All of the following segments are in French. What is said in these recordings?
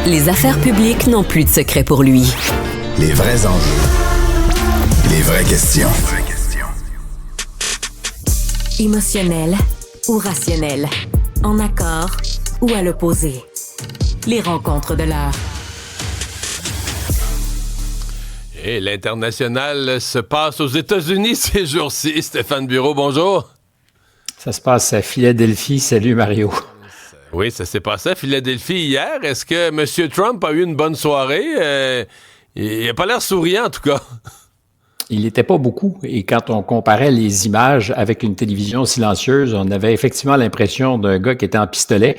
Les affaires publiques n'ont plus de secret pour lui. Les vrais enjeux. Les vraies questions. Émotionnel ou rationnel. En accord ou à l'opposé. Les rencontres de l'heure. Et l'international se passe aux États-Unis ces jours-ci. Stéphane Bureau, bonjour. Ça se passe à Philadelphie. Salut Mario. Oui, ça s'est passé à Philadelphie hier. Est-ce que M. Trump a eu une bonne soirée? Il n'a pas l'air souriant, en tout cas. Il n'était pas beaucoup. Et quand on comparait les images avec une télévision silencieuse, on avait effectivement l'impression d'un gars qui était en pistolet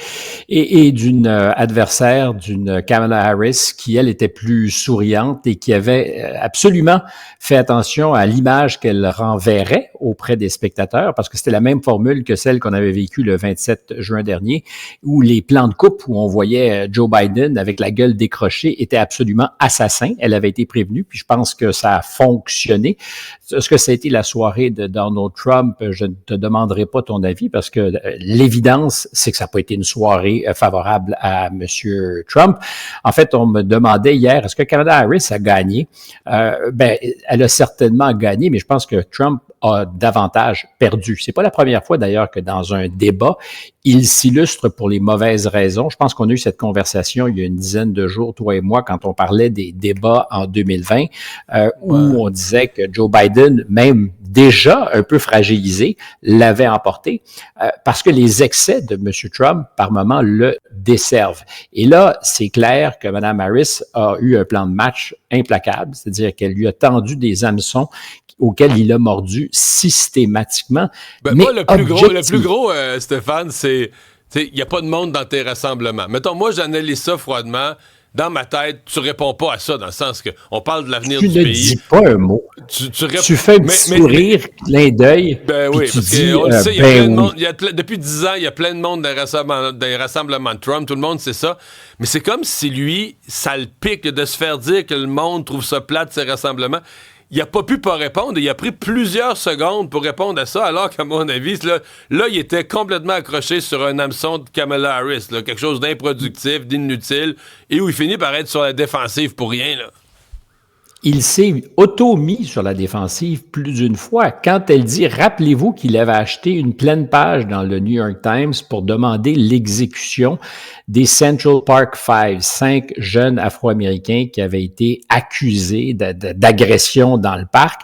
et d'une adversaire, d'une Kamala Harris, qui, elle, était plus souriante et qui avait absolument fait attention à l'image qu'elle renverrait auprès des spectateurs, parce que c'était la même formule que celle qu'on avait vécue le 27 juin dernier, où les plans de coupe où on voyait Joe Biden avec la gueule décrochée étaient absolument assassins. Elle avait été prévenue, puis je pense que ça a fonctionné. Est-ce que ça a été la soirée de Donald Trump? Je ne te demanderai pas ton avis parce que l'évidence, c'est que ça n'a pas été une soirée favorable à M. Trump. En fait, on me demandait hier, est-ce que Kamala Harris a gagné? Elle a certainement gagné, mais je pense que Trump a davantage perdu. C'est pas la première fois d'ailleurs que dans un débat, il s'illustre pour les mauvaises raisons. Je pense qu'on a eu cette conversation il y a une dizaine de jours, toi et moi, quand on parlait des débats en 2020, où on disait que Joe Biden, même déjà un peu fragilisé, l'avait emporté parce que les excès de M. Trump, par moment, le desservent. Et là, c'est clair que Mme Harris a eu un plan de match implacable, c'est-à-dire qu'elle lui a tendu des hameçons auquel il a mordu systématiquement. Moi, le plus gros, Stéphane, c'est, il n'y a pas de monde dans tes rassemblements. Mettons, moi, j'analyse ça froidement. Dans ma tête, tu réponds pas à ça, dans le sens que on parle de l'avenir du pays. Tu ne dis pas un mot. Tu fais un petit sourire, clin d'œil. Ben oui, parce qu'on le sait, il y a plein de monde. Depuis 10 ans, il y a plein de monde dans les rassemblements de Trump. Tout le monde sait ça. Mais c'est comme si lui, ça le pique de se faire dire que le monde trouve ça plate, ces rassemblements. Il n'a pas pu pas répondre. Il a pris plusieurs secondes pour répondre à ça, alors qu'à mon avis, là, il était complètement accroché sur un hameçon de Kamala Harris, là, quelque chose d'improductif, d'inutile, et où il finit par être sur la défensive pour rien, là. Il s'est auto-mis sur la défensive plus d'une fois. Quand elle dit, rappelez-vous qu'il avait acheté une pleine page dans le New York Times pour demander l'exécution des Central Park Five, 5 jeunes Afro-Américains qui avaient été accusés d'agression dans le parc.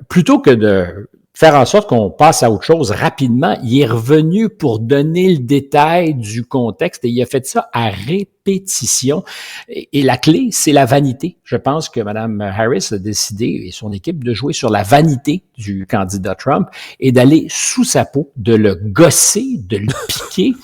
Plutôt que de faire en sorte qu'on passe à autre chose rapidement, il est revenu pour donner le détail du contexte et il a fait ça à répétition. Et la clé, c'est la vanité. Je pense que Mme Harris a décidé, et son équipe, de jouer sur la vanité du candidat Trump et d'aller sous sa peau, de le gosser, de le piquer.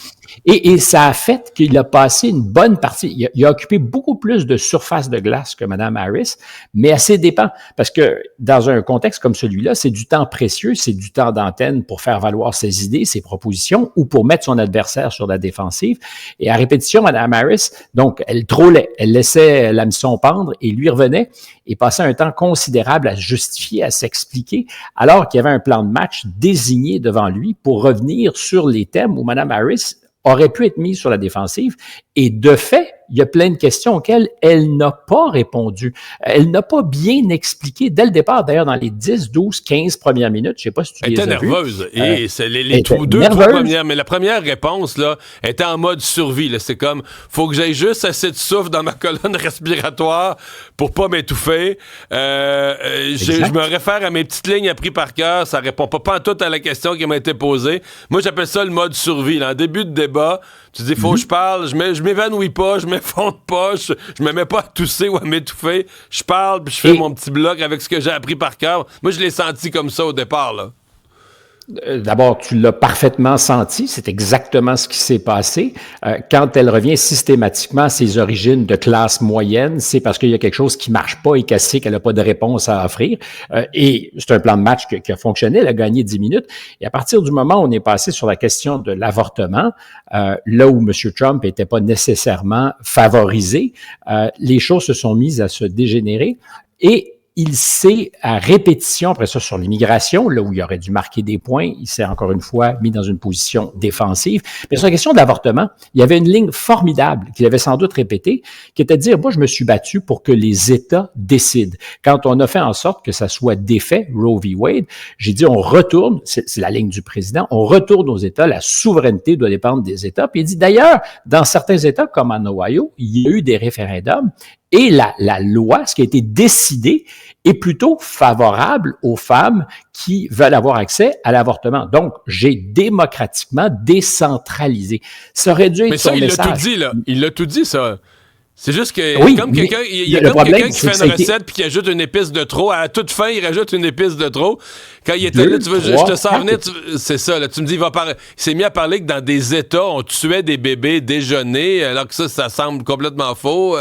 Et ça a fait qu'il a passé une bonne partie. Il a occupé beaucoup plus de surface de glace que Mme Harris, mais à ses dépens. Parce que dans un contexte comme celui-là, c'est du temps précieux, c'est du temps d'antenne pour faire valoir ses idées, ses propositions, ou pour mettre son adversaire sur la défensive. Et à répétition, Mme Harris, donc, elle trôlait, elle laissait l'hameçon pendre et lui revenait et passait un temps considérable à se justifier, à s'expliquer, alors qu'il y avait un plan de match désigné devant lui pour revenir sur les thèmes où Mme Harris aurait pu être mise sur la défensive. Et de fait, il y a plein de questions auxquelles elle n'a pas répondu. Elle n'a pas bien expliqué dès le départ, d'ailleurs, dans les 10, 12, 15 premières minutes. Je sais pas si tu les as vues. Elle était nerveuse. Et c'est les trois premières. Mais la première réponse, là, était en mode survie. Là. C'est comme, faut que j'aille juste assez de souffle dans ma colonne respiratoire pour pas m'étouffer. Je me réfère à mes petites lignes apprises par cœur. Ça répond pas en tout à la question qui m'a été posée. Moi, j'appelle ça le mode survie. Là. En début de débat, tu dis, faut que je parle, je m'évanouis pas, je m'effondre pas, je me mets pas à tousser ou à m'étouffer. Je parle, puis je fais mon petit bloc avec ce que j'ai appris par cœur. Moi, je l'ai senti comme ça au départ, là. D'abord, tu l'as parfaitement senti, c'est exactement ce qui s'est passé. Quand elle revient systématiquement à ses origines de classe moyenne, c'est parce qu'il y a quelque chose qui marche pas et qu'elle sait qu'elle n'a pas de réponse à offrir. Et c'est un plan de match qui a fonctionné, elle a gagné 10 minutes. Et à partir du moment où on est passé sur la question de l'avortement, là où M. Trump n'était pas nécessairement favorisé, les choses se sont mises à se dégénérer. Et il s'est, à répétition, après ça, sur l'immigration, là où il aurait dû marquer des points, il s'est encore une fois mis dans une position défensive. Mais sur la question de l'avortement, il y avait une ligne formidable qu'il avait sans doute répétée, qui était de dire, moi, je me suis battu pour que les États décident. Quand on a fait en sorte que ça soit défait, Roe v. Wade, j'ai dit, on retourne, c'est la ligne du président, on retourne aux États, la souveraineté doit dépendre des États. Puis il dit, d'ailleurs, dans certains États, comme en Ohio, il y a eu des référendums, et la loi, ce qui a été décidé, est plutôt favorable aux femmes qui veulent avoir accès à l'avortement. Donc, j'ai démocratiquement décentralisé. Ça aurait dû être mais ça, son message. Mais ça, il l'a tout dit, là. Il l'a tout dit, ça. C'est juste que oui, comme quelqu'un, il y a comme quelqu'un qui fait une recette puis qui ajoute une épice de trop. À toute fin, il rajoute une épice de trop. Quand il était là, tu veux, je te sors venir, c'est ça. Là, tu me dis, il s'est mis à parler que dans des États, on tuait des bébés déjeunés, alors que ça semble complètement faux.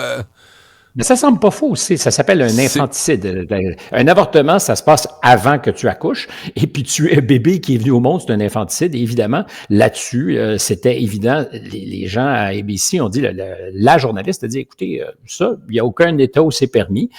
Mais ça semble pas faux aussi. Ça s'appelle un infanticide. Un avortement, ça se passe avant que tu accouches. Et puis tuer un bébé qui est venu au monde, c'est un infanticide. Et évidemment, là-dessus, c'était évident. Les gens à ABC ont dit, la journaliste a dit, écoutez, ça, il n'y a aucun État où c'est permis.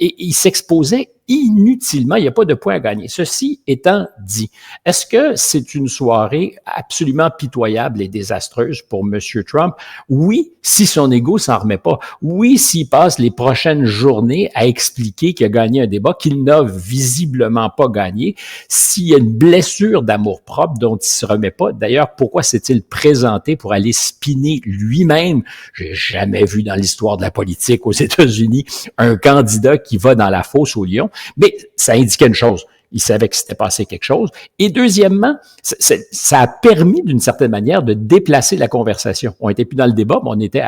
Et il s'exposait inutilement, il n'y a pas de point à gagner. Ceci étant dit, est-ce que c'est une soirée absolument pitoyable et désastreuse pour M. Trump? Oui, si son ego s'en remet pas. Oui, s'il passe les prochaines journées à expliquer qu'il a gagné un débat qu'il n'a visiblement pas gagné, s'il y a une blessure d'amour-propre dont il se remet pas. D'ailleurs, pourquoi s'est-il présenté pour aller spinner lui-même? J'ai jamais vu dans l'histoire de la politique aux États-Unis un candidat qui va dans la fosse au lion. Mais ça indiquait une chose. Il savait que s'était passé quelque chose. Et deuxièmement, ça a permis d'une certaine manière de déplacer la conversation. On n'était plus dans le débat, mais on était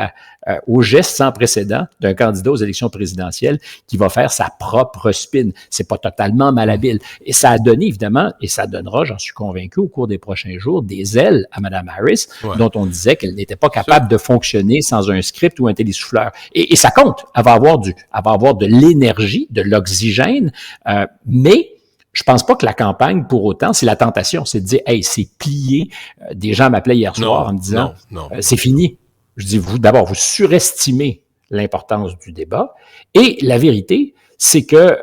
au geste sans précédent d'un candidat aux élections présidentielles qui va faire sa propre spin. C'est pas totalement malhabile. Et ça a donné, évidemment, et ça donnera, j'en suis convaincu, au cours des prochains jours, des ailes à Mme Harris, dont on disait qu'elle n'était pas capable de fonctionner sans un script ou un télésouffleur. Et ça compte. Elle va avoir de l'énergie, de l'oxygène, mais je pense pas que la campagne, pour autant, c'est la tentation, c'est de dire, hey, c'est plié. Des gens m'appelaient hier soir en me disant, c'est fini. Je dis, vous surestimez l'importance du débat. Et la vérité, c'est que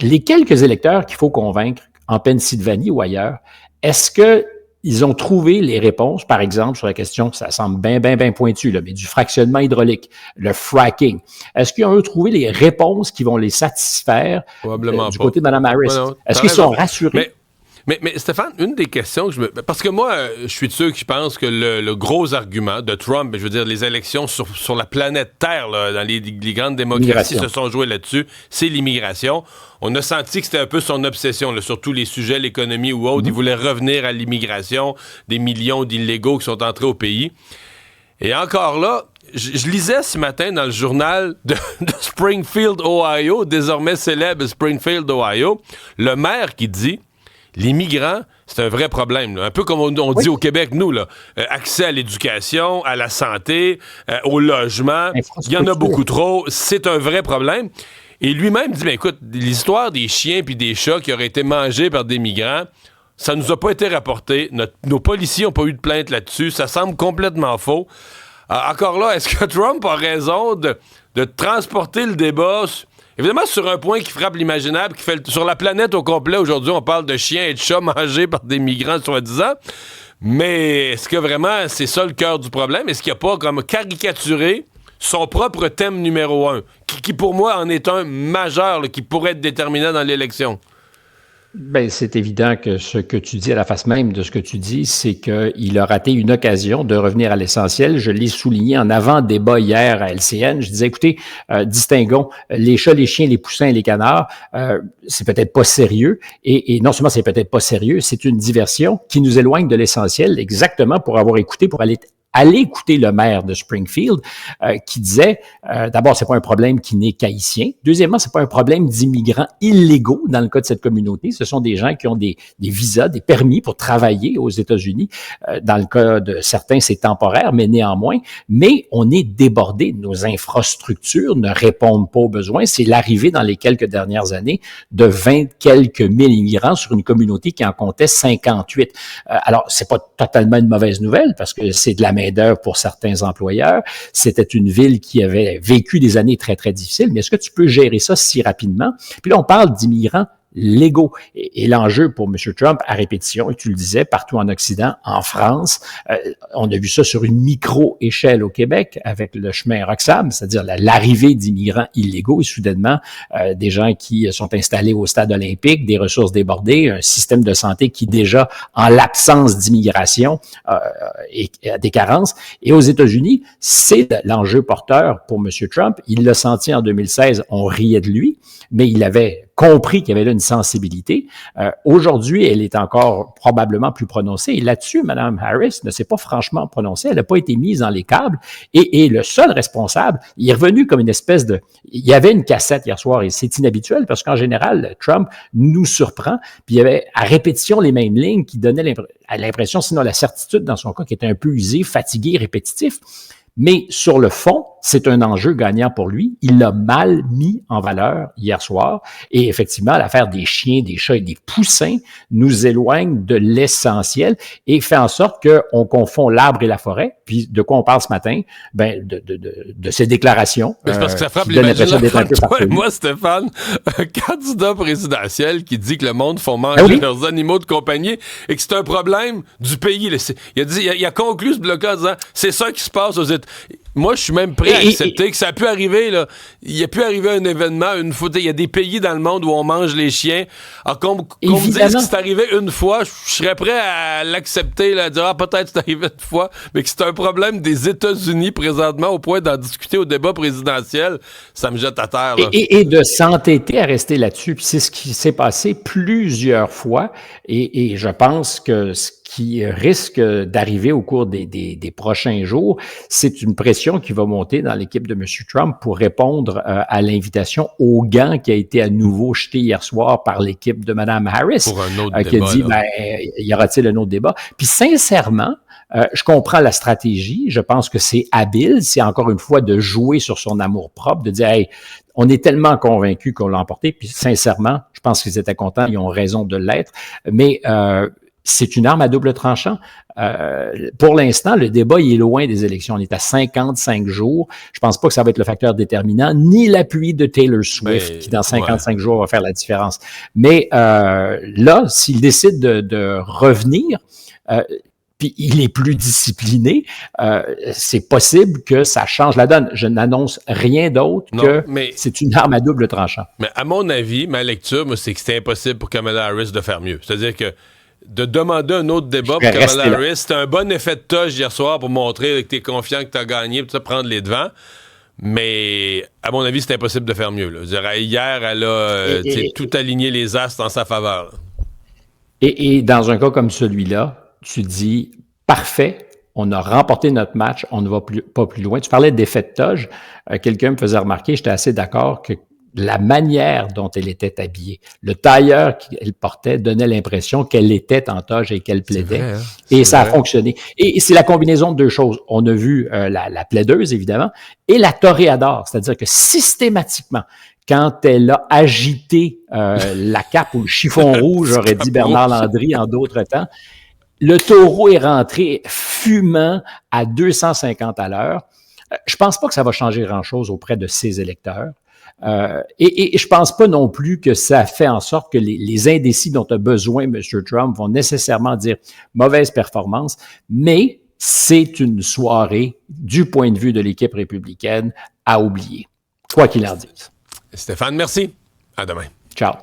les quelques électeurs qu'il faut convaincre en Pennsylvanie ou ailleurs, est-ce que ils ont trouvé les réponses, par exemple, sur la question, ça semble bien pointu, là, mais du fractionnement hydraulique, le fracking. Est-ce qu'ils ont trouvé les réponses qui vont les satisfaire du côté de Mme Harris? Est-ce qu'ils sont rassurés? Mais Stéphane, une des questions que parce que moi, je suis de ceux qui pensent que le gros argument de Trump, je veux dire, les élections sur la planète Terre, là, dans les grandes démocraties se sont jouées là-dessus, c'est l'immigration. On a senti que c'était un peu son obsession, là, sur tous les sujets, l'économie ou autre. Il voulait revenir à l'immigration, des millions d'illégaux qui sont entrés au pays. Et encore là, je lisais ce matin dans le journal de Springfield, Ohio, désormais célèbre Springfield, Ohio, le maire qui dit: les migrants, c'est un vrai problème. Là. Un peu comme on dit au Québec, nous, là, accès à l'éducation, à la santé, au logement. Il y en a beaucoup trop. C'est un vrai problème. Et lui-même dit, écoute, l'histoire des chiens puis des chats qui auraient été mangés par des migrants, ça nous a pas été rapporté. Nos policiers n'ont pas eu de plainte là-dessus. Ça semble complètement faux. Encore là, est-ce que Trump a raison de transporter le débat... Évidemment, sur un point qui frappe l'imaginable, qui fait sur la planète au complet, aujourd'hui, on parle de chiens et de chats mangés par des migrants, soi-disant. Mais est-ce que vraiment c'est ça le cœur du problème? Est-ce qu'il n'y a pas comme caricaturé son propre thème numéro 1, qui pour moi en est un majeur, là, qui pourrait être déterminant dans l'élection? Ben, c'est évident que ce que tu dis, à la face même de ce que tu dis, c'est qu'il a raté une occasion de revenir à l'essentiel. Je l'ai souligné en avant-débat hier à LCN. Je disais, écoutez, distinguons les chats, les chiens, les poussins et les canards. C'est peut-être pas sérieux. Et non seulement c'est peut-être pas sérieux, c'est une diversion qui nous éloigne de l'essentiel, exactement pour aller écouter le maire de Springfield qui disait, d'abord, c'est pas un problème qui n'est qu'haïtien. Deuxièmement, c'est pas un problème d'immigrants illégaux dans le cas de cette communauté. Ce sont des gens qui ont des visas, des permis pour travailler aux États-Unis. Dans le cas de certains, c'est temporaire, mais néanmoins. Mais on est débordé. Nos infrastructures ne répondent pas aux besoins. C'est l'arrivée dans les quelques dernières années de 20 quelques mille immigrants sur une communauté qui en comptait 58. Alors, c'est pas totalement une mauvaise nouvelle parce que c'est de la même main-d'œuvre pour certains employeurs. C'était une ville qui avait vécu des années très, très difficiles. Mais est-ce que tu peux gérer ça si rapidement? Puis là, on parle d'immigrants légaux. Et l'enjeu pour M. Trump, à répétition, et tu le disais, partout en Occident, en France, on a vu ça sur une micro-échelle au Québec avec le chemin Roxham, c'est-à-dire l'arrivée d'immigrants illégaux et soudainement des gens qui sont installés au stade olympique, des ressources débordées, un système de santé qui déjà, en l'absence d'immigration, a des carences. Et aux États-Unis, c'est l'enjeu porteur pour M. Trump. Il l'a senti en 2016, on riait de lui, mais il avait compris qu'il y avait là une sensibilité. Aujourd'hui, elle est encore probablement plus prononcée. Et là-dessus, Mme Harris ne s'est pas franchement prononcée. Elle n'a pas été mise dans les câbles. Et le seul responsable, il est revenu comme une espèce de... Il y avait une cassette hier soir et c'est inhabituel parce qu'en général, Trump nous surprend. Puis il y avait à répétition les mêmes lignes qui donnaient l'impression, sinon la certitude dans son cas, qui était un peu usé, fatigué, répétitif. Mais sur le fond, c'est un enjeu gagnant pour lui. Il l'a mal mis en valeur hier soir. Et effectivement, l'affaire des chiens, des chats et des poussins nous éloigne de l'essentiel et fait en sorte qu'on confond l'arbre et la forêt. Puis de quoi on parle ce matin? Ben, de ces déclarations. Mais c'est parce que ça frappe l'imaginaire. Toi et moi, Stéphane, un candidat présidentiel qui dit que le monde font manger leurs animaux de compagnie et que c'est un problème du pays. Il a conclu ce bloc en disant c'est ça qui se passe aux États. Moi, je suis même prêt à accepter que ça a pu arriver, là. Il a pu arriver un événement, une fois. Il y a des pays dans le monde où on mange les chiens. Alors, qu'on me dise que c'est arrivé une fois, je serais prêt à l'accepter, là, à dire, peut-être c'est arrivé une fois, mais que c'est un problème des États-Unis présentement au point d'en discuter au débat présidentiel, ça me jette à terre, là. Et de s'entêter à rester là-dessus. Puis c'est ce qui s'est passé plusieurs fois. Et je pense que ce qui risque d'arriver au cours des prochains jours, c'est une pression qui va monter dans l'équipe de M. Trump pour répondre à l'invitation au gant qui a été à nouveau jetée hier soir par l'équipe de Mme Harris. Pour un autre qui débat, a dit, y aura-t-il un autre débat? Puis sincèrement, je comprends la stratégie. Je pense que c'est habile. C'est encore une fois de jouer sur son amour-propre, de dire, hey, on est tellement convaincus qu'on l'a emporté. Puis sincèrement, je pense qu'ils étaient contents. Ils ont raison de l'être. Mais c'est une arme à double tranchant. Pour l'instant, le débat il est loin des élections. On est à 55 jours. Je pense pas que ça va être le facteur déterminant, ni l'appui de Taylor Swift, qui dans 55 jours va faire la différence. Mais là, s'il décide de revenir, puis il est plus discipliné, c'est possible que ça change la donne. Je n'annonce rien d'autre c'est une arme à double tranchant. Mais à mon avis, ma lecture, moi, c'est que c'est impossible pour Kamala Harris de faire mieux. C'est-à-dire que de demander un autre débat pour Kamala Harris, c'était un bon effet de toge hier soir pour montrer que tu es confiant, que tu as gagné, pour prendre les devants. Mais à mon avis, c'est impossible de faire mieux, là. Je dirais, hier, elle a tout aligné les astres en sa faveur. Et dans un cas comme celui-là, tu dis, parfait, on a remporté notre match, on ne va pas plus loin. Tu parlais d'effet de toge. Quelqu'un me faisait remarquer, j'étais assez d'accord, que la manière dont elle était habillée, le tailleur qu'elle portait donnait l'impression qu'elle était en toge et qu'elle plaidait. Vrai, hein? Et ça a fonctionné. Et c'est la combinaison de deux choses. On a vu la plaideuse, évidemment, et la toréador, c'est-à-dire que systématiquement, quand elle a agité la cape ou le chiffon rouge, aurait dit Bernard Landry en d'autres temps, le taureau est rentré fumant à 250 à l'heure. Je pense pas que ça va changer grand-chose auprès de ses électeurs. Et je pense pas non plus que ça fait en sorte que les indécis dont a besoin M. Trump vont nécessairement dire mauvaise performance, mais c'est une soirée, du point de vue de l'équipe républicaine, à oublier, quoi qu'il en dise. Stéphane, merci. À demain. Ciao.